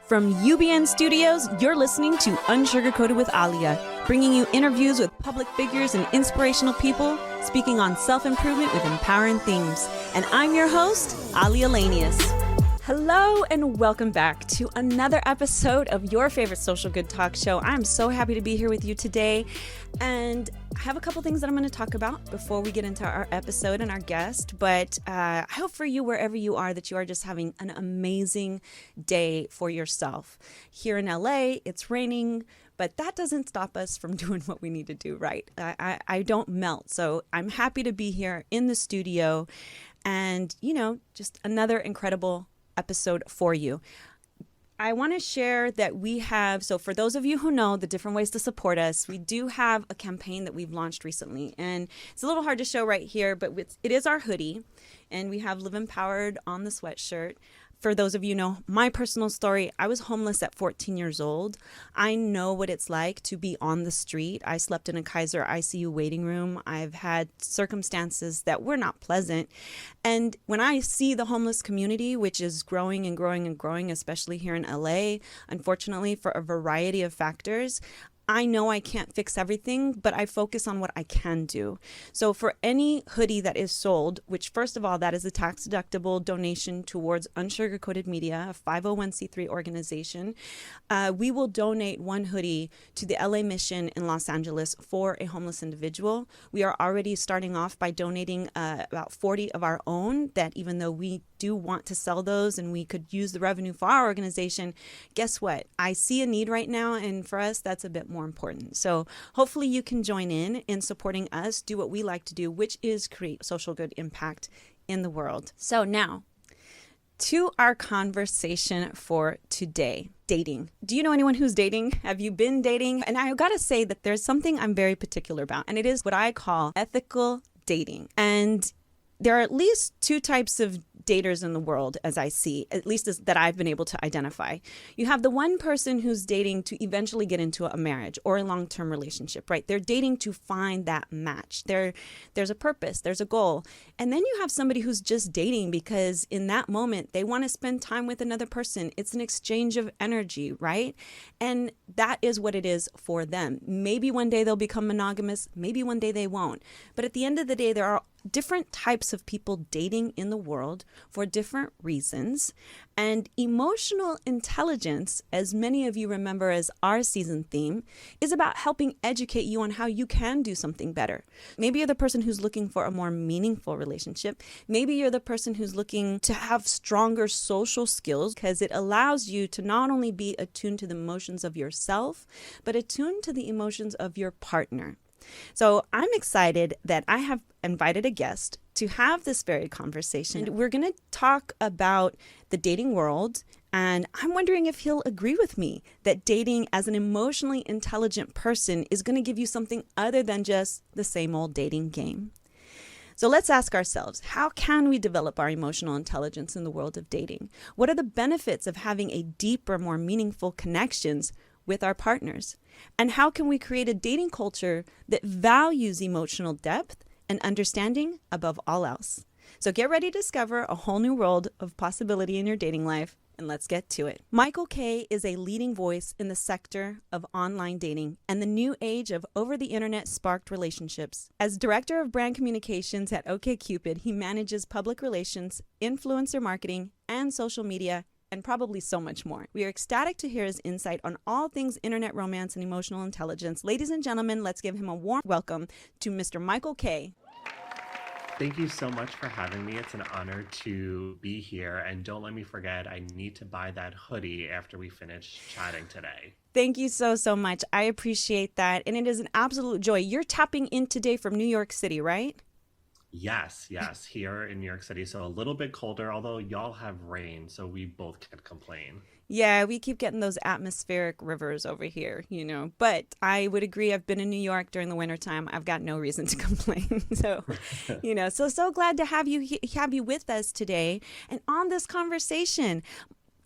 From UBN Studios, you're listening to UNSUGARCOATED with Aalia, bringing you interviews with public figures and inspirational people speaking on self-improvement with empowering themes. And I'm your host, Aalia Lanius. Hello and welcome back to another episode of your favorite social good talk show. I'm so happy to be here with you today. And I have a couple things that I'm going to talk about before we get into our episode and our guest. But I hope for you, wherever you are, that you are just having an amazing day for yourself. Here in LA, it's raining, but that doesn't stop us from doing what we need to do, right? I don't melt. So I'm happy to be here in the studio and, just another incredible episode for you. I want to share that we have, so for those of you who know the different ways to support us, we do have a campaign that we've launched recently. And it's a little hard to show right here, but it is our hoodie. And we have Live Empowered on the sweatshirt. For those of you who know my personal story, I was homeless at 14 years old. I know what it's like to be on the street. I slept in a Kaiser ICU waiting room. I've had circumstances that were not pleasant. And when I see the homeless community, which is growing and growing and growing, especially here in LA, unfortunately, for a variety of factors, I know I can't fix everything, but I focus on what I can do. So for any hoodie that is sold, which first of all, that is a tax-deductible donation towards UnSugarCoated Media, a 501c3 organization, we will donate one hoodie to the LA Mission in Los Angeles for a homeless individual. We are already starting off by donating about 40 of our own that even though we do want to sell those and we could use the revenue for our organization, guess what? I see a need right now, and for us, that's a bit more important. So hopefully you can join in supporting us, do what we like to do, which is create social good impact in the world. So now, to our conversation for today. Dating. Do you know anyone who's dating? Have you been dating? And I gotta say that there's something I'm very particular about, and it is what I call ethical dating. And there are at least two types of daters in the world, as I see, at least that I've been able to identify. You have the one person who's dating to eventually get into a marriage or a long-term relationship, right? They're dating to find that match. There's a purpose, there's a goal. And then you have somebody who's just dating because in that moment, they want to spend time with another person. It's an exchange of energy, right? And that is what it is for them. Maybe one day they'll become monogamous, maybe one day they won't. But at the end of the day, there are different types of people dating in the world for different reasons. And emotional intelligence, as many of you remember as our season theme, is about helping educate you on how you can do something better. Maybe you're the person who's looking for a more meaningful relationship. Maybe you're the person who's looking to have stronger social skills because it allows you to not only be attuned to the emotions of yourself, but attuned to the emotions of your partner. So I'm excited that I have invited a guest to have this very conversation. We're going to talk about the dating world, and I'm wondering if he'll agree with me that dating as an emotionally intelligent person is going to give you something other than just the same old dating game. So let's ask ourselves, how can we develop our emotional intelligence in the world of dating? What are the benefits of having a deeper, more meaningful connections with our partners? And how can we create a dating culture that values emotional depth and understanding above all else? So get ready to discover a whole new world of possibility in your dating life, and let's get to it. Michael Kaye is a leading voice in the sector of online dating and the new age of over-the-internet sparked relationships. As Director of Brand Communications at OkCupid, he manages public relations, influencer marketing, and social media, and probably so much more. We are ecstatic to hear his insight on all things internet romance and emotional intelligence. Ladies and gentlemen, let's give him a warm welcome to Mr. Michael Kaye. Thank you so much for having me. It's an honor to be here. And don't let me forget, I need to buy that hoodie after we finish chatting today. Thank you so, so much. I appreciate that. And it is an absolute joy. You're tapping in today from New York City, right? Yes, here in New York City. So a little bit colder, although y'all have rain, so we both can't complain. Yeah, we keep getting those atmospheric rivers over here, But I would agree. I've been in New York during the wintertime. I've got no reason to complain. So, so glad to have you with us today and on this conversation.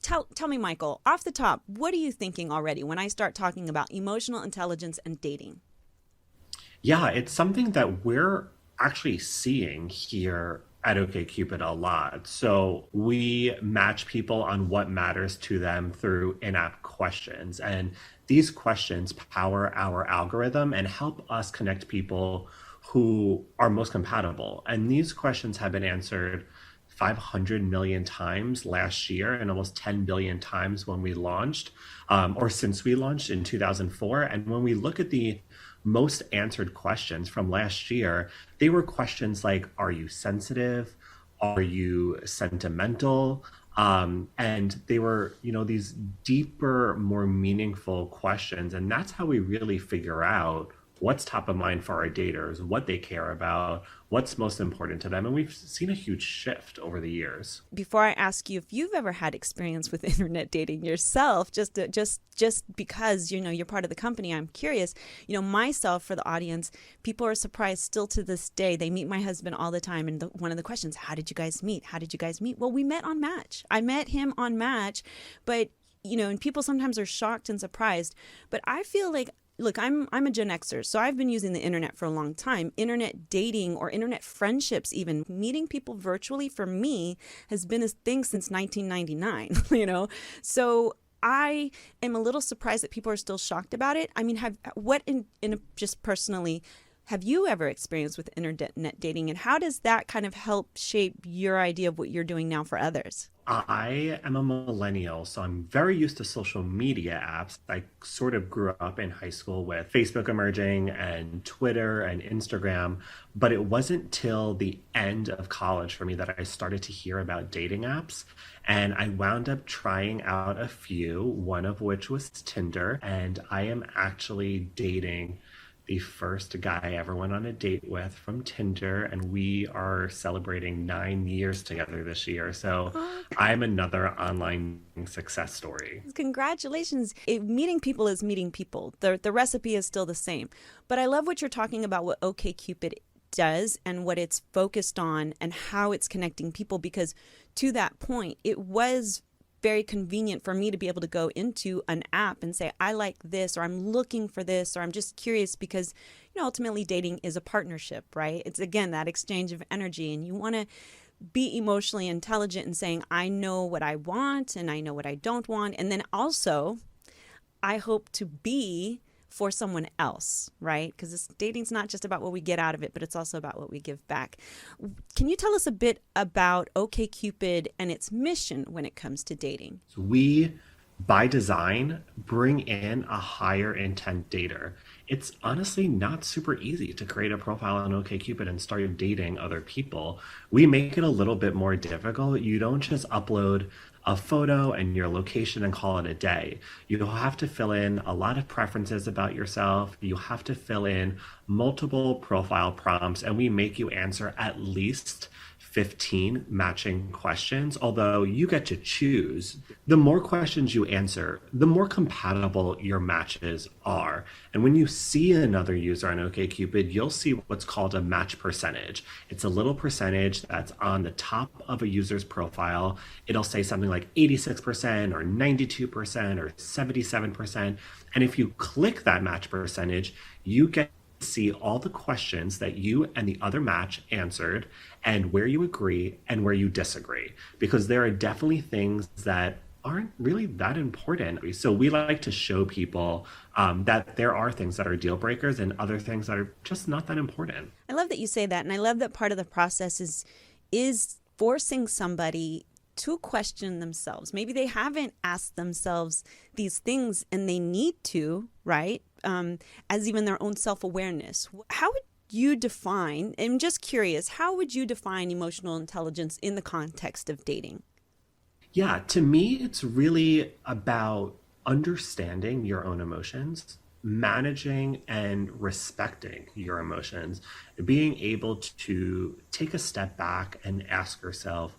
Tell me, Michael, off the top, what are you thinking already when I start talking about emotional intelligence and dating? Yeah, it's something that we're actually seeing here at OkCupid a lot. So we match people on what matters to them through in-app questions. And these questions power our algorithm and help us connect people who are most compatible. And these questions have been answered 500 million times last year and almost 10 billion times when we launched, or since we launched in 2004. And when we look at the most answered questions from last year, they were questions like, are you sensitive? Are you sentimental? And they were, these deeper, more meaningful questions. And that's how we really figure out what's top of mind for our daters, what they care about, what's most important to them. And we've seen a huge shift over the years. Before I ask you if you've ever had experience with internet dating yourself, just because, you're part of the company, I'm curious, myself, for the audience, people are surprised still to this day. They meet my husband all the time. And one of the questions, how did you guys meet? How did you guys meet? Well, we met on Match. I met him on Match, but, and people sometimes are shocked and surprised. But I feel like, look, I'm a Gen Xer, so I've been using the internet for a long time. Internet dating or internet friendships, even meeting people virtually, for me has been a thing since 1999, So I am a little surprised that people are still shocked about it. I mean, just personally, have you ever experienced with internet dating, and how does that kind of help shape your idea of what you're doing now for others? I am a millennial, so I'm very used to social media apps. I sort of grew up in high school with Facebook emerging and Twitter and Instagram, but it wasn't till the end of college for me that I started to hear about dating apps. And I wound up trying out a few, one of which was Tinder, and I am actually dating the first guy I ever went on a date with from Tinder, and we are celebrating 9 years together this year. So I'm another online success story. Congratulations. Meeting people is meeting people. The recipe is still the same. But I love what you're talking about, what OkCupid does and what it's focused on and how it's connecting people, because to that point, it was very convenient for me to be able to go into an app and say, I like this, or I'm looking for this, or I'm just curious, because, ultimately dating is a partnership, right? It's, again, that exchange of energy, and you want to be emotionally intelligent in saying, I know what I want and I know what I don't want. And then also, I hope to be for someone else, right? Because dating's not just about what we get out of it, but it's also about what we give back. Can you tell us a bit about OkCupid and its mission when it comes to dating? So we, by design, bring in a higher intent dater. It's honestly not super easy to create a profile on OkCupid and start dating other people. We make it a little bit more difficult. You don't just upload a photo and your location and call it a day. You'll have to fill in a lot of preferences about yourself. You have to fill in multiple profile prompts, and we make you answer at least 15 matching questions, although you get to choose. The more questions you answer, the more compatible your matches are. And when you see another user on OkCupid, you'll see what's called a match percentage. It's a little percentage that's on the top of a user's profile. It'll say something like 86% or 92% or 77%. And if you click that match percentage, you get see all the questions that you and the other match answered, and where you agree and where you disagree, because there are definitely things that aren't really that important. So we like to show people that there are things that are deal breakers and other things that are just not that important. I love that you say that, and I love that part of the process is forcing somebody to question themselves. Maybe they haven't asked themselves these things and they need to, right? As even their own self-awareness. How would you define, I'm just curious, how would you define emotional intelligence in the context of dating? Yeah, to me, it's really about understanding your own emotions, managing and respecting your emotions, being able to take a step back and ask yourself,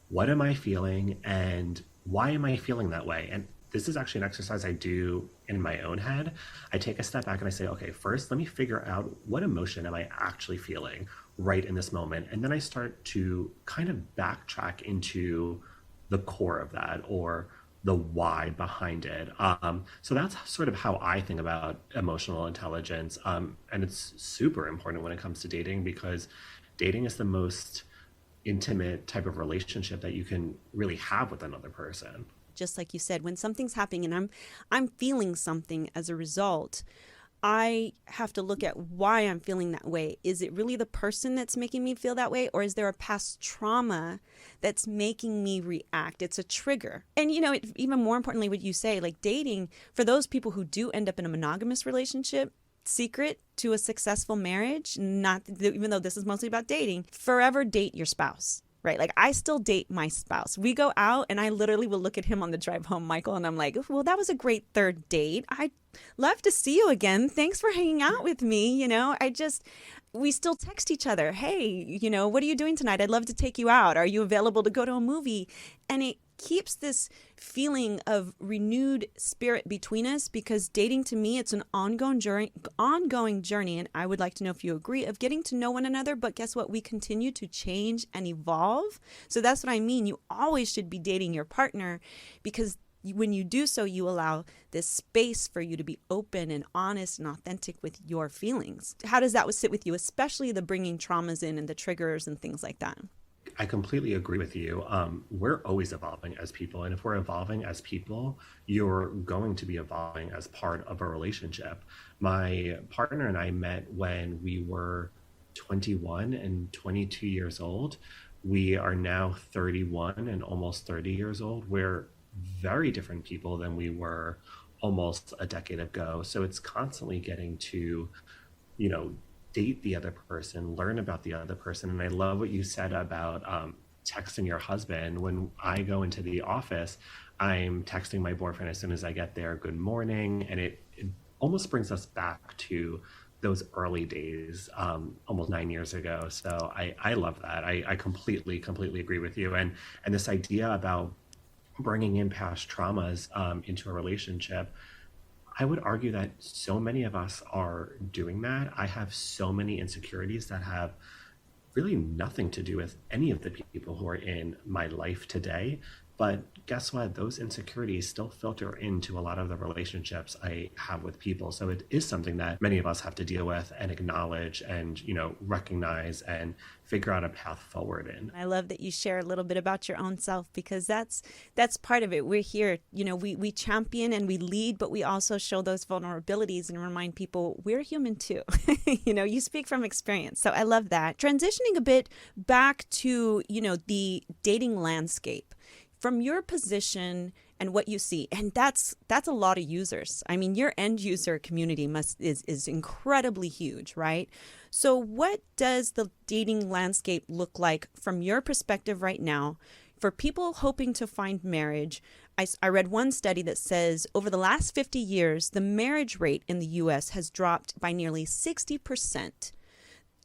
what am I feeling and why am I feeling that way? And this is actually an exercise I do in my own head. I take a step back and I say, okay, first, let me figure out what emotion am I actually feeling right in this moment? And then I start to kind of backtrack into the core of that, or the why behind it. So that's sort of how I think about emotional intelligence. And it's super important when it comes to dating, because dating is the most intimate type of relationship that you can really have with another person. Just like you said, when something's happening and I'm feeling something as a result, I have to look at why I'm feeling that way. Is it really the person that's making me feel that way? Or is there a past trauma that's making me react? It's a trigger. And, even more importantly, what you say, like dating, for those people who do end up in a monogamous relationship, secret to a successful marriage, not even though this is mostly about dating, forever date your spouse. Right? Like I still date my spouse. We go out and I literally will look at him on the drive home, Michael, and I'm like, well, that was a great third date. I'd love to see you again. Thanks for hanging out with me. We still text each other. Hey, what are you doing tonight? I'd love to take you out. Are you available to go to a movie? And it keeps this feeling of renewed spirit between us, because dating to me, it's an ongoing journey. And I would like to know if you agree, of getting to know one another. But guess what? We continue to change and evolve. So that's what I mean. You always should be dating your partner, because when you do so, you allow this space for you to be open and honest and authentic with your feelings. How does that sit with you, especially the bringing traumas in and the triggers and things like that? I completely agree with you. We're always evolving as people. And if we're evolving as people, you're going to be evolving as part of a relationship. My partner and I met when we were 21 and 22 years old. We are now 31 and almost 30 years old. We're very different people than we were almost a decade ago. So it's constantly getting to, date the other person, learn about the other person. And I love what you said about texting your husband. When I go into the office, I'm texting my boyfriend as soon as I get there, good morning. And it almost brings us back to those early days, almost 9 years ago. So I love that. I completely agree with you. And this idea about bringing in past traumas into a relationship, I would argue that so many of us are doing that. I have so many insecurities that have really nothing to do with any of the people who are in my life today. But guess what? Those insecurities still filter into a lot of the relationships I have with people. So it is something that many of us have to deal with and acknowledge and, recognize and figure out a path forward in. I love that you share a little bit about your own self, because that's part of it. We're here, we champion and we lead, but we also show those vulnerabilities and remind people we're human too. You speak from experience. So I love that. Transitioning a bit back to, the dating landscape. From your position and what you see, and that's a lot of users. I mean, your end user community is incredibly huge, right? So what does the dating landscape look like from your perspective right now for people hoping to find marriage? I read one study that says over the last 50 years, the marriage rate in the U.S. has dropped by nearly 60%.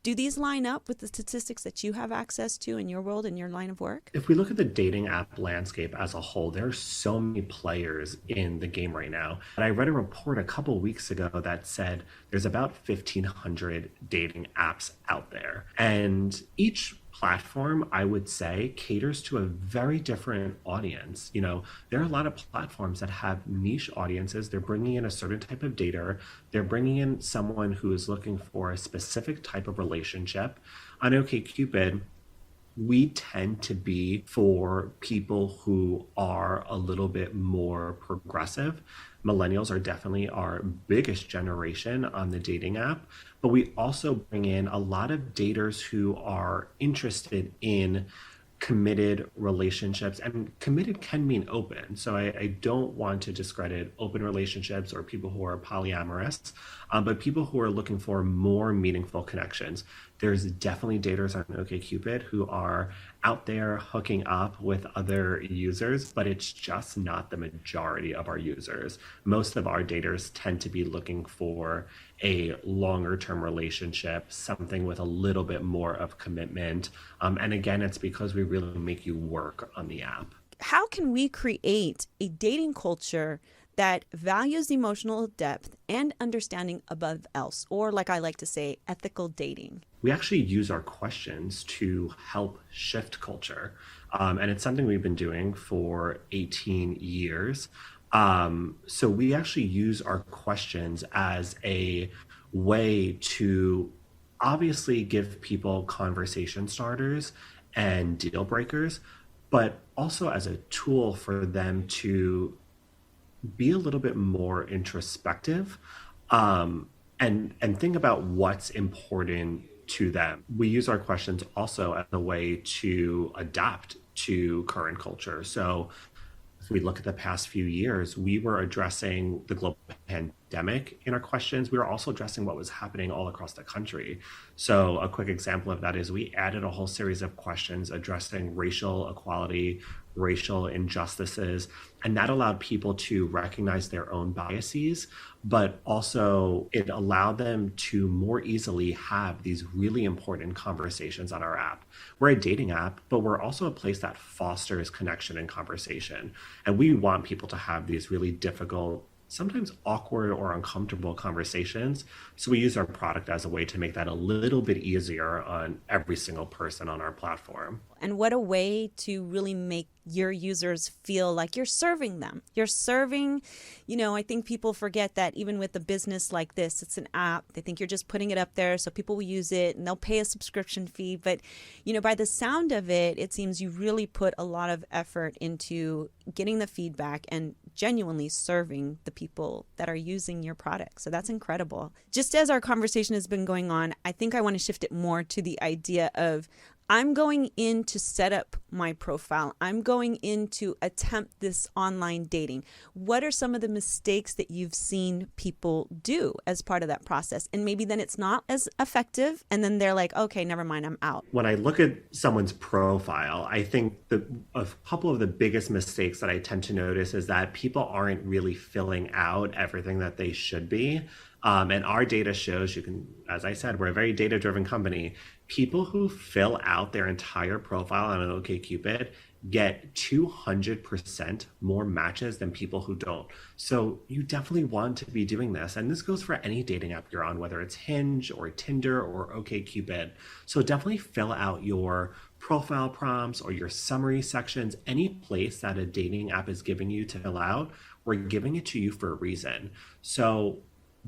Do these line up with the statistics that you have access to in your world, in your line of work? If we look at the dating app landscape as a whole, there are so many players in the game right now. And I read a report a couple weeks ago that said there's about 1,500 dating apps out there. And each platform, I would say, caters to a very different audience. There are a lot of platforms that have niche audiences. They're bringing in a certain type of dater. They're bringing in someone who is looking for a specific type of relationship. On OkCupid, we tend to be for people who are a little bit more progressive. Millennials are definitely our biggest generation on the dating app, but we also bring in a lot of daters who are interested in committed relationships, and committed can mean open. So I don't want to discredit open relationships or people who are polyamorous, but people who are looking for more meaningful connections. There's definitely daters on OkCupid who are out there hooking up with other users, but it's just not the majority of our users. Most of our daters tend to be looking for a longer term relationship, something with a little bit more of commitment. And again, it's because we really make you work on the app. How can we create a dating culture that values emotional depth and understanding above else, or like I like to say, ethical dating? We actually use our questions to help shift culture. And it's something we've been doing for 18 years. So we actually use our questions as a way to obviously give people conversation starters and deal breakers, but also as a tool for them to be a little bit more introspective, and think about what's important to them. We use our questions also as a way to adapt to current culture. So if we look at the past few years, we were addressing the global pandemic in our questions. We were also addressing what was happening all across the country. So a quick example of that is we added a whole series of questions addressing racial equality, racial injustices, and that allowed people to recognize their own biases, but also it allowed them to more easily have these really important conversations on our app. We're a dating app, but we're also a place that fosters connection and conversation. And we want people to have these really difficult, sometimes awkward or uncomfortable conversations. So we use our product as a way to make that a little bit easier on every single person on our platform. And what a way to really make your users feel like you're serving them. You're serving, I think people forget that even with a business like this, it's an app. They think you're just putting it up there so people will use it and they'll pay a subscription fee. But, by the sound of it, it seems you really put a lot of effort into getting the feedback and genuinely serving the people that are using your product. So that's incredible. Just as our conversation has been going on, I think I want to shift it more to the idea of I'm going in to set up my profile. I'm going in to attempt this online dating. What are some of the mistakes that you've seen people do as part of that process? And maybe then it's not as effective. And then they're like, okay, never mind, I'm out. When I look at someone's profile, I think a couple of the biggest mistakes that I tend to notice is that people aren't really filling out everything that they should be. And our data shows as I said, we're a very data-driven company. People who fill out their entire profile on an OkCupid get 200% more matches than people who don't. So you definitely want to be doing this. And this goes for any dating app you're on, whether it's Hinge or Tinder or OkCupid. So definitely fill out your profile prompts or your summary sections, any place that a dating app is giving you to fill out. We're giving it to you for a reason. So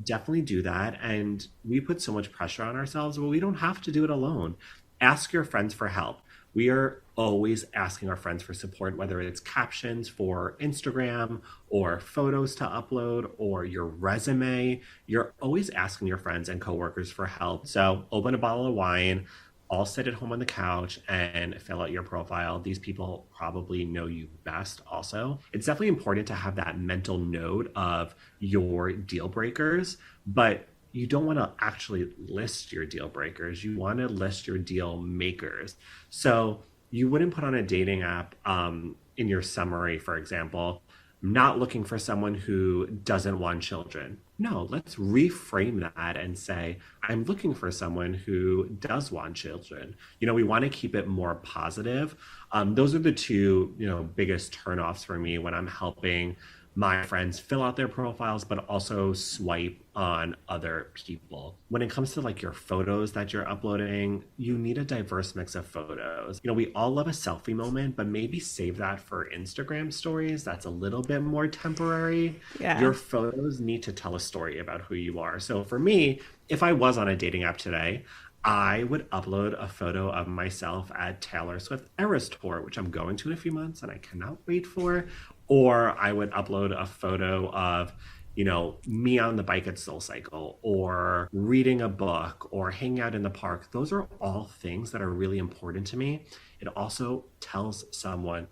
definitely do that. And we put so much pressure on ourselves, but we don't have to do it alone. Ask your friends for help. We are always asking our friends for support, whether it's captions for Instagram or photos to upload or your resume. You're always asking your friends and coworkers for help. So open a bottle of wine, all sit at home on the couch and fill out your profile. These people probably know you best also. It's definitely important to have that mental note of your deal breakers, but you don't want to actually list your deal breakers. You want to list your deal makers. So you wouldn't put on a dating app in your summary, for example, not looking for someone who doesn't want children. No, let's reframe that and say, I'm looking for someone who does want children. We want to keep it more positive. Those are the two, biggest turnoffs for me when I'm helping my friends fill out their profiles, but also swipe on other people. When it comes to your photos that you're uploading, you need a diverse mix of photos. We all love a selfie moment, but maybe save that for Instagram stories. That's a little bit more temporary. Yeah. Your photos need to tell a story about who you are. So for me, if I was on a dating app today, I would upload a photo of myself at Taylor Swift Eras Tour, which I'm going to in a few months and I cannot wait for. Or I would upload a photo of, me on the bike at SoulCycle or reading a book or hanging out in the park. Those are all things that are really important to me. It also tells someone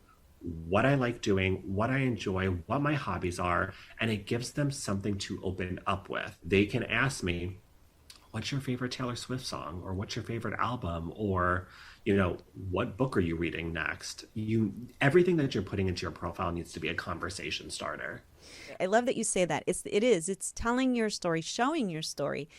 what I like doing, what I enjoy, what my hobbies are, and it gives them something to open up with. They can ask me, what's your favorite Taylor Swift song? Or what's your favorite album? Or, what book are you reading next? Everything that you're putting into your profile needs to be a conversation starter. I love that you say that. It's telling your story, showing your story,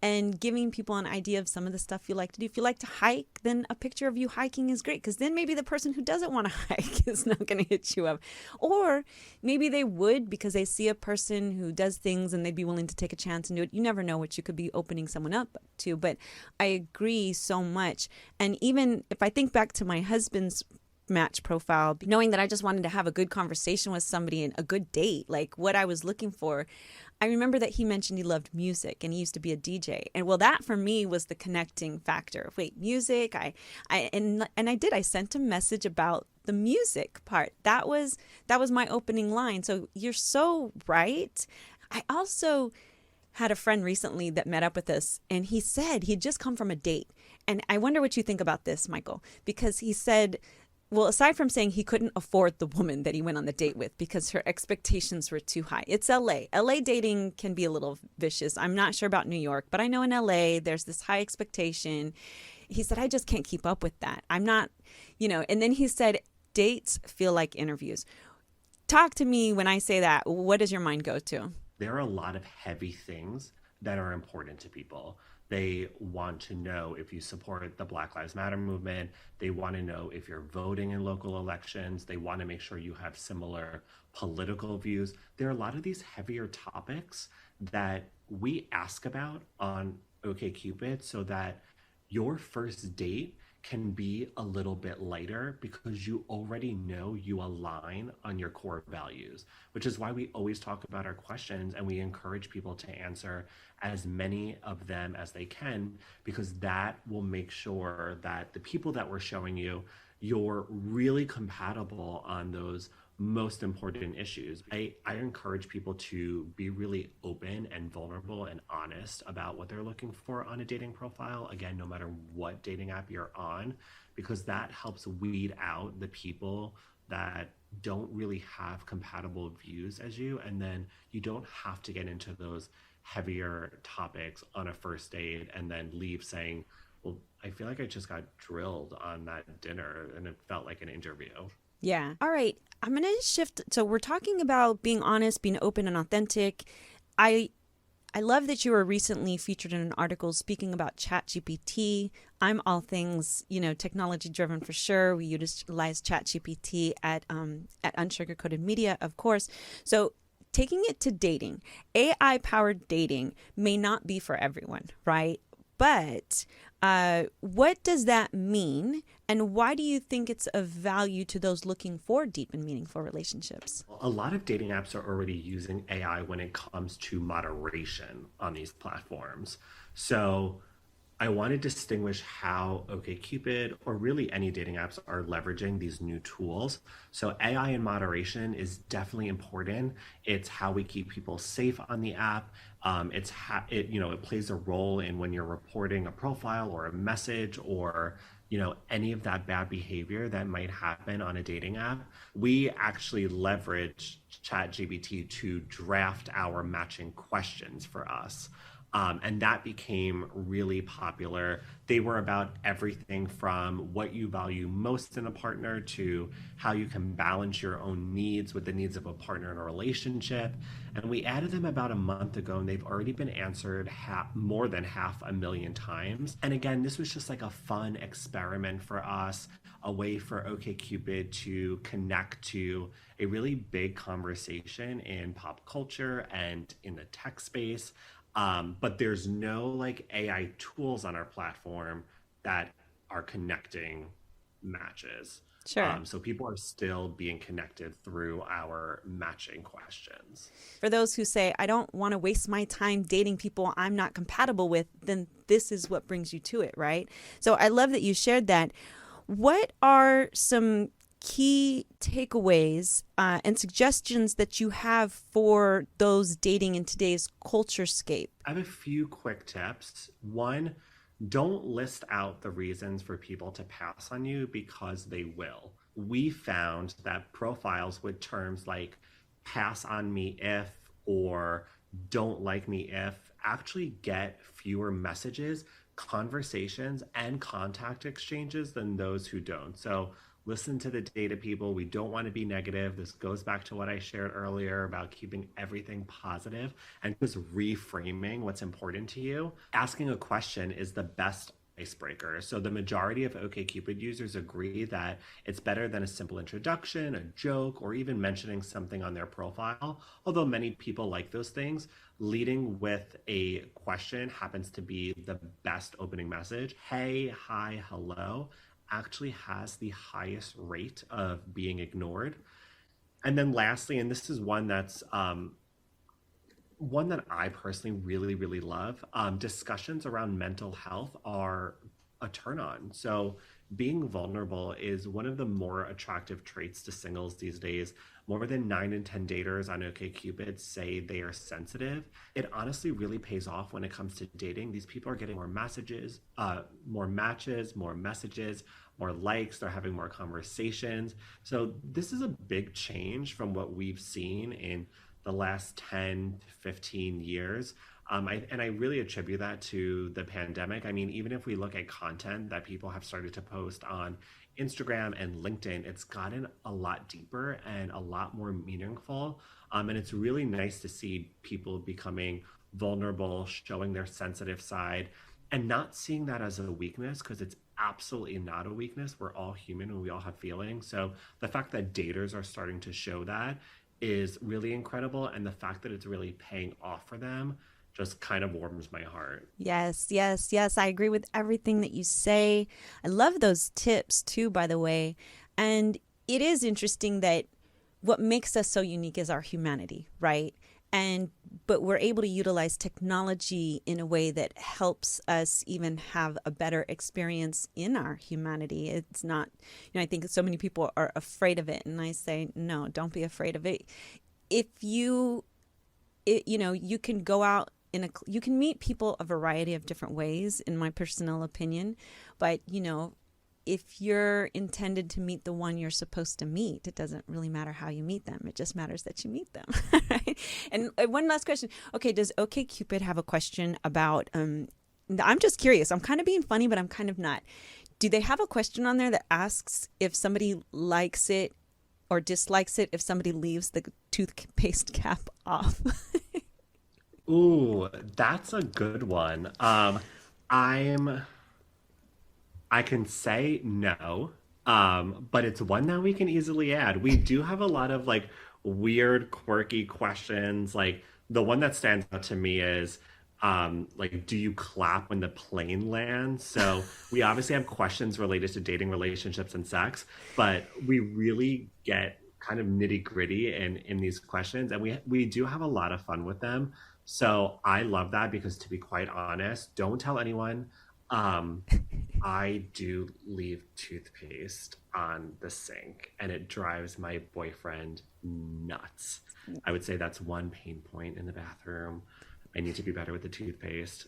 and giving people an idea of some of the stuff you like to do. If you like to hike, then a picture of you hiking is great, because then maybe the person who doesn't want to hike is not going to hit you up. Or maybe they would, because they see a person who does things and they'd be willing to take a chance and do it. You never know what you could be opening someone up to. But I agree so much. And even if I think back to my husband's match profile, knowing that I just wanted to have a good conversation with somebody and a good date, like what I was looking for. I remember that he mentioned he loved music and he used to be a DJ. And well, that for me was the connecting factor. Wait, music. I sent a message about the music part. That was my opening line. So you're so right. I also had a friend recently that met up with us, and he said he'd just come from a date. And I wonder what you think about this, Michael, because he said, well, aside from saying he couldn't afford the woman that he went on the date with because her expectations were too high. It's LA. LA dating can be a little vicious. I'm not sure about New York, but I know in LA there's this high expectation. He said, I just can't keep up with that. I'm not, and then he said, dates feel like interviews. Talk to me when I say that. What does your mind go to? There are a lot of heavy things that are important to people. They want to know if you support the Black Lives Matter movement. They want to know if you're voting in local elections. They want to make sure you have similar political views. There are a lot of these heavier topics that we ask about on OkCupid so that your first date can be a little bit lighter because you already know you align on your core values, which is why we always talk about our questions and we encourage people to answer as many of them as they can, because that will make sure that the people that we're showing you, you're really compatible on those most important issues. I encourage people to be really open and vulnerable and honest about what they're looking for on a dating profile. Again, no matter what dating app you're on, because that helps weed out the people that don't really have compatible views as you. And then you don't have to get into those heavier topics on a first date and then leave saying, well, I feel like I just got drilled on that dinner and it felt like an interview. Yeah. All right. I'm going to shift. So we're talking about being honest, being open and authentic. I love that you were recently featured in an article speaking about ChatGPT. I'm all things, technology driven for sure. We utilize ChatGPT at UnSugarCoated Media, of course. So taking it to dating, AI powered dating may not be for everyone, right? But what does that mean? And why do you think it's of value to those looking for deep and meaningful relationships? A lot of dating apps are already using AI when it comes to moderation on these platforms. So I want to distinguish how OkCupid or really any dating apps are leveraging these new tools. So AI in moderation is definitely important. It's how we keep people safe on the app. It plays a role in when you're reporting a profile or a message or any of that bad behavior that might happen on a dating app. We actually leverage ChatGPT to draft our matching questions for us. And that became really popular. They were about everything from what you value most in a partner to how you can balance your own needs with the needs of a partner in a relationship. And we added them about a month ago, and they've already been answered more than 500,000 times. And again, this was just like a fun experiment for us, a way for OkCupid to connect to a really big conversation in pop culture and in the tech space. But there's no AI tools on our platform that are connecting matches. Sure. So people are still being connected through our matching questions. For those who say, I don't want to waste my time dating people I'm not compatible with, then this is what brings you to it, right? So I love that you shared that. What are some key takeaways and suggestions that you have for those dating in today's culture scape? I have a few quick tips. One, don't list out the reasons for people to pass on you because they will. We found that profiles with terms like pass on me if or don't like me if actually get fewer messages, conversations, and contact exchanges than those who don't. So listen to the data people. We don't want to be negative. This goes back to what I shared earlier about keeping everything positive and just reframing what's important to you. Asking a question is the best icebreaker. So the majority of OkCupid users agree that it's better than a simple introduction, a joke, or even mentioning something on their profile. Although many people like those things, leading with a question happens to be the best opening message. Hey, hi, hello actually has the highest rate of being ignored. And then lastly, and this is one that I personally really, really love. Discussions around mental health are a turn on. So, being vulnerable is one of the more attractive traits to singles these days. More than 9 in 10 daters on OkCupid say they are sensitive. It honestly really pays off when it comes to dating. These people are getting more messages, more matches, more messages, more likes. They're having more conversations. So, this is a big change from what we've seen in the last 10 to 15 years. I really attribute that to the pandemic. I mean, even if we look at content that people have started to post on Instagram and LinkedIn, it's gotten a lot deeper and a lot more meaningful. And it's really nice to see people becoming vulnerable, showing their sensitive side, and not seeing that as a weakness, because it's absolutely not a weakness. We're all human and we all have feelings. So the fact that daters are starting to show that is really incredible. And the fact that it's really paying off for them just kind of warms my heart. Yes, yes, yes. I agree with everything that you say. I love those tips too, by the way. And it is interesting that what makes us so unique is our humanity, right? But we're able to utilize technology in a way that helps us even have a better experience in our humanity. It's not, I think so many people are afraid of it. And I say, no, don't be afraid of it. If you can go out you can meet people a variety of different ways, in my personal opinion. But, if you're intended to meet the one you're supposed to meet, it doesn't really matter how you meet them. It just matters that you meet them. Right? And one last question. Okay, does OkCupid have a question about, I'm just curious. I'm kind of being funny, but I'm kind of not. Do they have a question on there that asks if somebody likes it or dislikes it if somebody leaves the toothpaste cap off? Ooh, that's a good one. I can say no, but it's one that we can easily add. We do have a lot of like weird, quirky questions. Like the one that stands out to me is like, do you clap when the plane lands? So we obviously have questions related to dating, relationships, and sex, but we really get kind of nitty gritty in these questions, and we do have a lot of fun with them. So I love that because, to be quite honest, don't tell anyone. Um, I do leave toothpaste on the sink and it drives my boyfriend nuts. I would say that's one pain point in the bathroom. I need to be better with the toothpaste.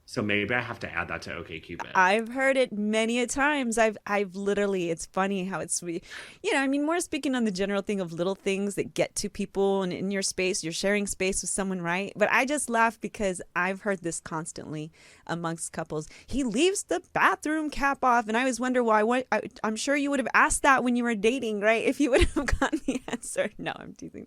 So maybe I have to add that to OkCupid. I've heard it many a times. I've literally, it's funny how it's, more speaking on the general thing of little things that get to people and in your space, you're sharing space with someone, right? But I just laugh because I've heard this constantly amongst couples. He leaves the bathroom cap off. And I always wonder why. I'm sure you would have asked that when you were dating, right? If you would have gotten the answer. No, I'm teasing.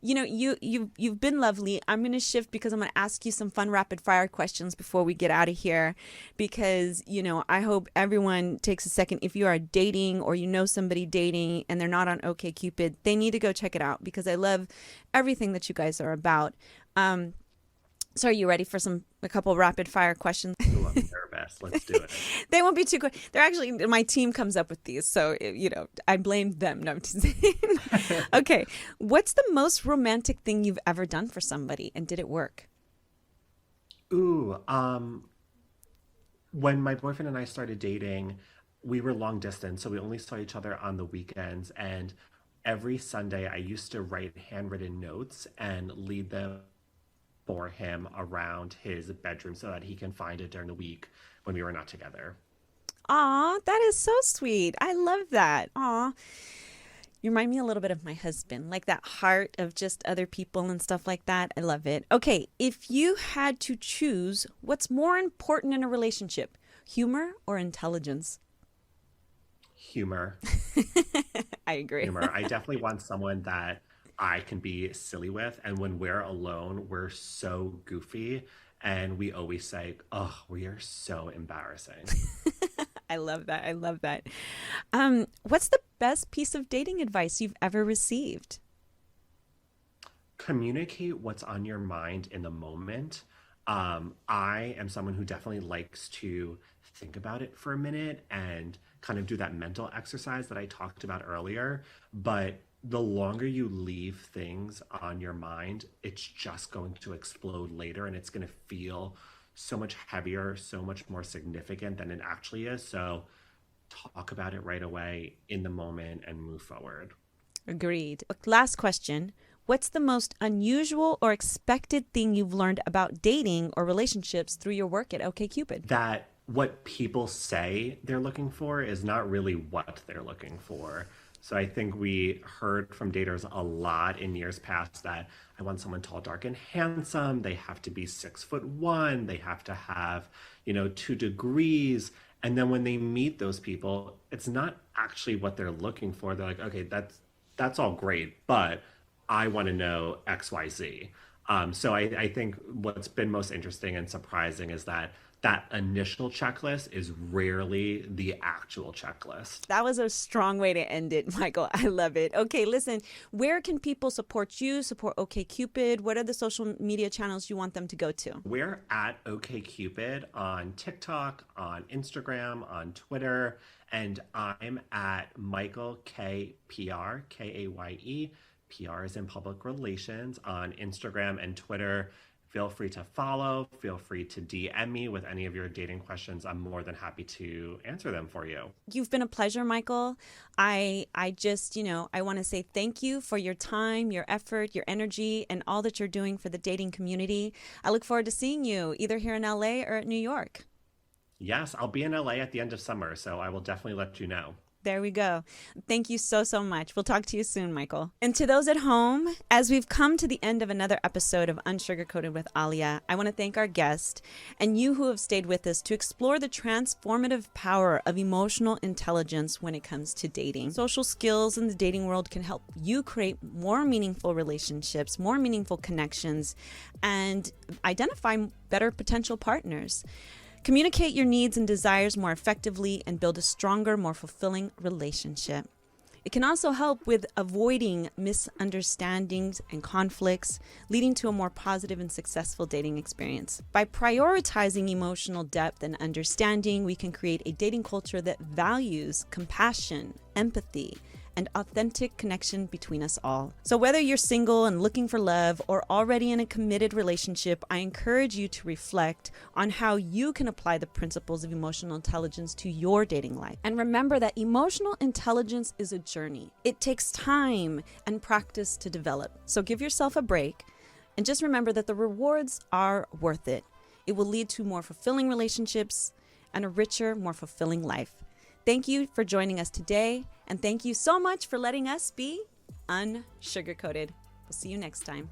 You've been lovely. I'm going to shift because I'm going to ask you some fun rapid fire questions before we get out of here, because I hope everyone takes a second. If you are dating or you know somebody dating and they're not on OkCupid, they need to go check it out because I love everything that you guys are about. So are you ready for a couple rapid fire questions? Ooh, I'm nervous. Let's do it. They won't be too quick. They're actually, my team comes up with these, so I blame them. No, I'm just saying. Okay, what's the most romantic thing you've ever done for somebody, and did it work? Ooh, when my boyfriend and I started dating, we were long distance, so we only saw each other on the weekends. And every Sunday, I used to write handwritten notes and leave them for him around his bedroom so that he can find it during the week when we were not together. Aw, that is so sweet. I love that. Aw. You remind me a little bit of my husband, like that heart of just other people and stuff like that. I love it. Okay, if you had to choose, what's more important in a relationship, humor or intelligence? Humor. I agree. Humor. I definitely want someone that I can be silly with. And when we're alone, we're so goofy. And we always say, oh, we are so embarrassing. I love that. I love that. What's the best piece of dating advice you've ever received? Communicate what's on your mind in the moment. I am someone who definitely likes to think about it for a minute and kind of do that mental exercise that I talked about earlier. But the longer you leave things on your mind, it's just going to explode later and it's going to feel so much heavier, so much more significant than it actually is. So talk about it right away in the moment and move forward. Agreed. Last question. What's the most unusual or expected thing you've learned about dating or relationships through your work at OkCupid? That what people say they're looking for is not really what they're looking for. So I think we heard from daters a lot in years past that I want someone tall, dark, and handsome. They have to be 6'1". They have to have, 2 degrees. And then when they meet those people, it's not actually what they're looking for. They're like, okay, that's all great, but I want to know XYZ. So I think what's been most interesting and surprising is that initial checklist is rarely the actual checklist. That was a strong way to end it, Michael. I love it. Okay, listen, where can people support you, support OkCupid? What are the social media channels you want them to go to? We're at OkCupid on TikTok, on Instagram, on Twitter, and I'm at Michael Kaye PR, Kaye. PR is in public relations on Instagram and Twitter. Feel free to follow. Feel free to DM me with any of your dating questions. I'm more than happy to answer them for you. You've been a pleasure, Michael. I just, I want to say thank you for your time, your effort, your energy, and all that you're doing for the dating community. I look forward to seeing you either here in LA or at New York. Yes, I'll be in LA at the end of summer, so I will definitely let you know. There we go. Thank you so, so much. We'll talk to you soon, Michael. And to those at home, as we've come to the end of another episode of Unsugarcoated with Aalia, I want to thank our guest and you who have stayed with us to explore the transformative power of emotional intelligence when it comes to dating. Social skills in the dating world can help you create more meaningful relationships, more meaningful connections, and identify better potential partners. Communicate your needs and desires more effectively and build a stronger, more fulfilling relationship. It can also help with avoiding misunderstandings and conflicts, leading to a more positive and successful dating experience. By prioritizing emotional depth and understanding, we can create a dating culture that values compassion, empathy, and authentic connection between us all. So whether you're single and looking for love or already in a committed relationship, I encourage you to reflect on how you can apply the principles of emotional intelligence to your dating life. And remember that emotional intelligence is a journey. It takes time and practice to develop. So give yourself a break and just remember that the rewards are worth it. It will lead to more fulfilling relationships and a richer, more fulfilling life. Thank you for joining us today, and thank you so much for letting us be unsugarcoated. We'll see you next time.